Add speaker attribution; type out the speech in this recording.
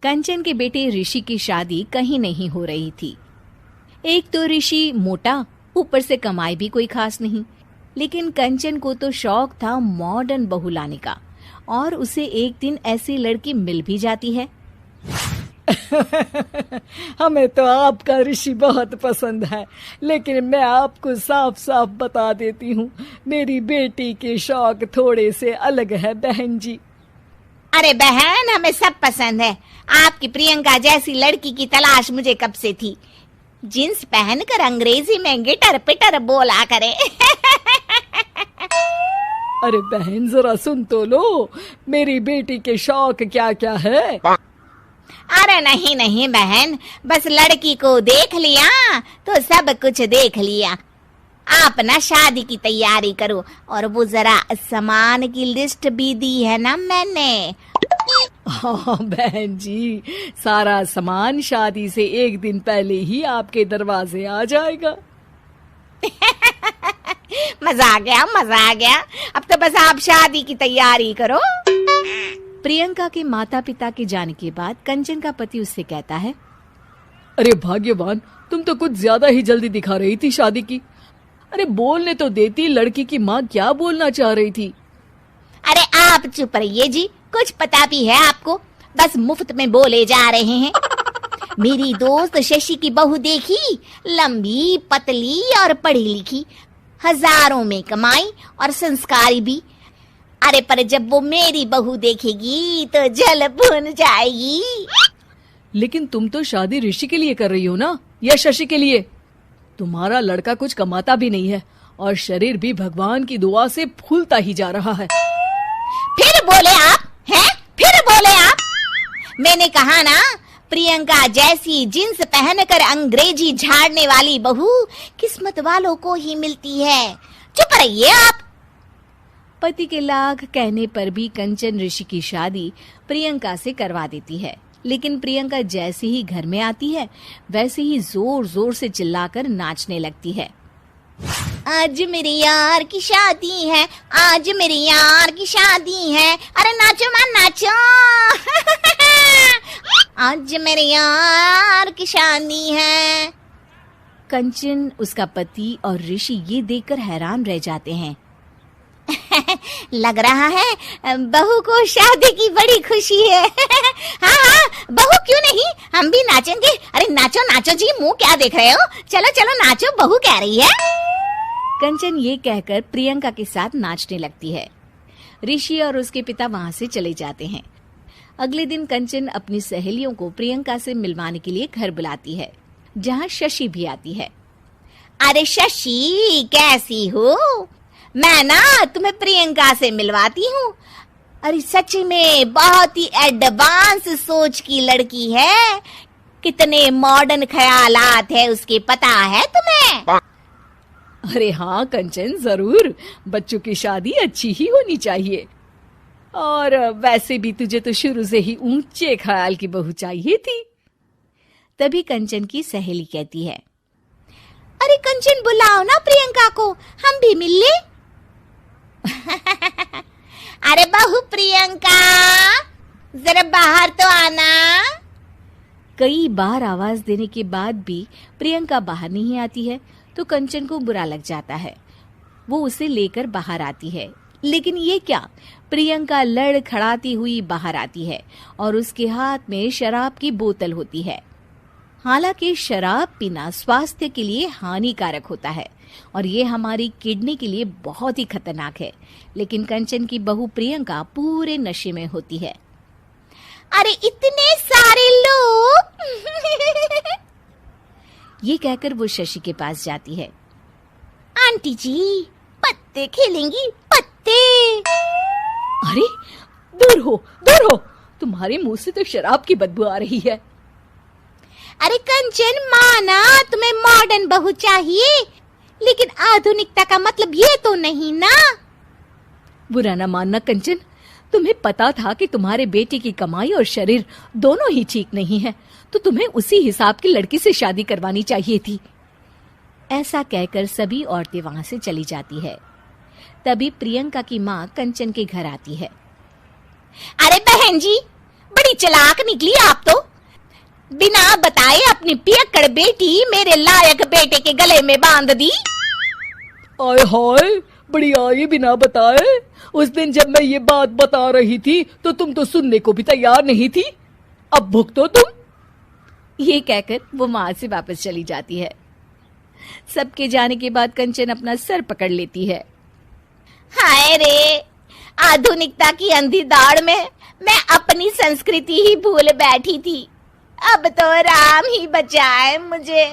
Speaker 1: कंचन के बेटे ऋषि की शादी कहीं नहीं हो रही थी। एक तो ऋषि मोटा, ऊपर से कमाई भी कोई खास नहीं। लेकिन कंचन को तो शौक था मॉडर्न बहू लाने का, और उसे एक दिन ऐसी लड़की मिल भी जाती है।
Speaker 2: हमें तो आपका ऋषि बहुत पसंद है, लेकिन मैं आपको साफ साफ बता देती हूँ, मेरी बेटी के शौक थोड़े से अलग है बहन जी।
Speaker 3: अरे बहन, हमें सब पसंद है। आपकी प्रियंका जैसी लड़की की तलाश मुझे कब से थी। जींस पहनकर अंग्रेजी में गिटर पिटर बोला करे।
Speaker 2: अरे बहन, जरा सुन तो लो, मेरी बेटी के शौक क्या क्या है।
Speaker 3: अरे नहीं नहीं बहन, बस लड़की को देख लिया तो सब कुछ देख लिया। आप ना शादी की तैयारी करो, और वो जरा सामान की लिस्ट भी दी है ना मैंने।
Speaker 2: हाँ बहन जी, सारा सामान शादी से एक दिन पहले ही आपके दरवाजे आ जाएगा।
Speaker 3: मजा आ गया, मजा आ गया। अब तो बस आप शादी की तैयारी करो।
Speaker 1: प्रियंका के माता पिता के जाने के बाद कंचन का पति उससे कहता है,
Speaker 2: अरे भाग्यवान, तुम तो कुछ ज्यादा ही जल्दी दिखा रही थी शादी की। अरे बोलने तो देती, लड़की की माँ क्या बोलना चाह रही थी।
Speaker 3: अरे आप चुप रहिए जी, कुछ पता भी है आपको, बस मुफ्त में बोले जा रहे हैं। मेरी दोस्त शशि की बहू देखी, लंबी पतली और पढ़ी लिखी, हजारों में कमाई और संस्कारी भी। अरे पर जब वो मेरी बहू देखेगी तो जल भुन जाएगी।
Speaker 2: लेकिन तुम तो शादी ऋषि के लिए कर रही हो ना, या शशि के लिए? तुम्हारा लड़का कुछ कमाता भी नहीं है, और शरीर भी भगवान की दुआ से फूलता ही जा रहा है।
Speaker 3: फिर बोले आप हैं? फिर बोले आप? मैंने कहा ना, प्रियंका जैसी जींस पहनकर अंग्रेजी झाड़ने वाली बहू किस्मत वालों को ही मिलती है। चुप रहिए आप।
Speaker 1: पति के लाख कहने पर भी कंचन ऋषि की शादी प्रियंका से करवा देती है। लेकिन प्रियंका जैसे ही घर में आती है, वैसे ही जोर जोर से चिल्लाकर नाचने लगती है।
Speaker 3: आज मेरे यार की शादी है, आज मेरे यार की शादी है। अरे नाचो मां नाचो। आज मेरे यार की शादी है।
Speaker 1: कंचन, उसका पति और ऋषि ये देखकर हैरान रह जाते हैं।
Speaker 3: लग रहा है बहू को शादी की बड़ी खुशी है। हाँ हाँ, बहू क्यों नहीं, हम भी नाचेंगे। अरे नाचो नाचो जी, मुंह क्या देख रहे हो, चलो चलो नाचो, बहू कह रही है।
Speaker 1: कंचन ये कहकर प्रियंका के साथ नाचने लगती है। ऋषि और उसके पिता वहां से चले जाते हैं। अगले दिन कंचन अपनी सहेलियों को प्रियंका से मिलवाने के लिए घर बुलाती है, जहाँ शशि भी आती है।
Speaker 3: अरे शशि, कैसी हो? मैं ना तुम्हें प्रियंका से मिलवाती हूँ। अरे सच में बहुत ही एडवांस सोच की लड़की है। कितने मॉडर्न ख्यालात है उसके, पता है तुम्हें?
Speaker 2: अरे हाँ कंचन, जरूर। बच्चों की शादी अच्छी ही होनी चाहिए, और वैसे भी तुझे तो शुरू से ही ऊंचे ख्याल की बहू चाहिए थी।
Speaker 1: तभी कंचन की सहेली कहती है,
Speaker 3: अरे कंचन, बुलाओ ना प्रियंका को, हम भी मिल ले। अरे बहू प्रियंका, जरा बाहर तो आना।
Speaker 1: कई बार आवाज देने के बाद भी प्रियंका बाहर नहीं आती है, तो कंचन को बुरा लग जाता है। वो उसे लेकर बाहर आती है, लेकिन ये क्या, प्रियंका लड़खड़ाती हुई बाहर आती है और उसके हाथ में शराब की बोतल होती है। हालांकि शराब पीना स्वास्थ्य के लिए हानिकारक होता है और ये हमारी किडनी के लिए बहुत ही खतरनाक है, लेकिन कंचन की बहू प्रियंका पूरे नशे में होती है।
Speaker 3: अरे इतने सारे लोग।
Speaker 1: ये कहकर वो शशि के पास जाती है।
Speaker 3: आंटी जी, पत्ते खेलेंगी, पत्ते।
Speaker 2: अरे दूर हो, दूर हो, तुम्हारे मुंह से तो शराब की बदबू आ रही है।
Speaker 3: अरे कंचन, माना तुम्हें मॉडर्न बहू चाहिए, लेकिन आधुनिकता का मतलब ये तो नहीं ना।
Speaker 2: बुरा ना मानना कंचन, तुम्हें पता था कि तुम्हारे बेटे की कमाई और शरीर दोनों ही ठीक नहीं है, तो तुम्हें उसी हिसाब की लड़की से शादी करवानी चाहिए थी।
Speaker 1: ऐसा कहकर सभी औरतें वहां से चली जाती है। तभी प्रियंका की माँ कंचन के घर आती है।
Speaker 3: अरे बहन जी, बड़ी चालाक निकली आप तो। बिना बताए अपनी पियक्कड़ बेटी मेरे लायक बेटे के गले में बांध दी।
Speaker 2: आय हाय, बड़ी आई बिना बताए। उस दिन जब मैं ये बात बता रही थी तो तुम तो सुनने को भी तैयार नहीं थी। अब भुगतो तुम।
Speaker 1: ये कहकर वो वहां से वापस चली जाती है। सबके जाने के बाद कंचन अपना सर पकड़ लेती है।
Speaker 3: हाय रे, आधुनिकता की अंधी दौड़ में मैं अपनी संस्कृति ही भूल बैठी थी। अब तो राम ही बचाए मुझे।